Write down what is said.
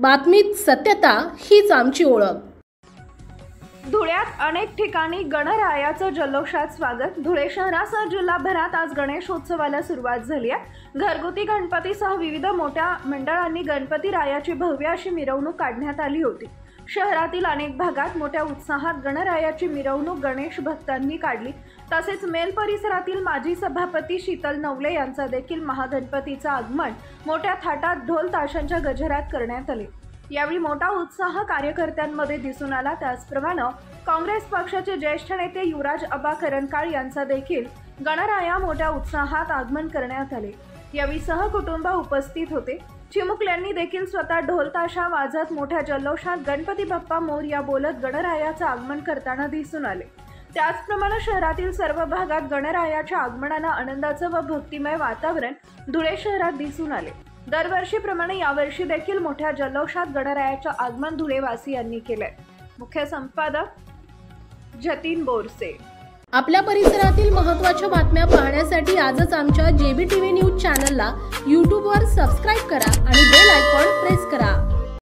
बातमीत सत्यता हीच आमची ओळख। धुळ्यात अनेक ठिकाणी गणरायाचं जल्लोषात स्वागत। धुळे शहरासह जिल्हाभरात आज गणेशोत्सवाला सुरुवात झाली आहे। घरगुती गणपतीसह विविध मोठ्या मंडळांनी गणपती रायाची भव्य अशी मिरवणूक काढण्यात आली होती। शहरातील अनेक भागात मोठ्या उत्साहात गणरायाची मिरवणूक गणेश भक्तांनी काढली। तसेच मेल परिसरातील माजी सभापती शीतल नवले यांचा देखील महागणपतीचं आगमन मोठ्या थाटात ढोल ताशांच्या गजरात करण्यात आले। यावेळी मोठा उत्साह कार्यकर्त्यांमध्ये दिसून आला। त्याचप्रमाणे काँग्रेस पक्षाचे ज्येष्ठ नेते युवराज आबा करंकाळ यांचा देखील गणराया मोठ्या उत्साहात आगमन करण्यात आले। यावेळी सहकुटुंब उपस्थित होते। चिमुकल्यांनी देखील स्वतः ढोल ताशा वाजत मोठ्या जल्लोषात गणपती बाप्पा मोरया बोलत गणरायाचं आगमन करताना दिसून आले। त्याचप्रमाणे शहरातील सर्व भागात गणरायाच्या आगमनानं आनंदाचं व भक्तिमय वातावरण धुळे शहरात दिसून आले। दरवर्षीप्रमाणे यावर्षी देखील मोठ्या जल्लोषात गणरायाचं आगमन धुळेवासियांनी केलंय। मुख्य संपादक जतीन बोरसे। आपल्या परिसरातील महत्त्वाच्या बातम्या पाहण्यासाठी आजच आमच्या JBTV न्यूज चॅनलला YouTube वर सबस्क्राइब करा आणि बेल आयकॉन प्रेस करा।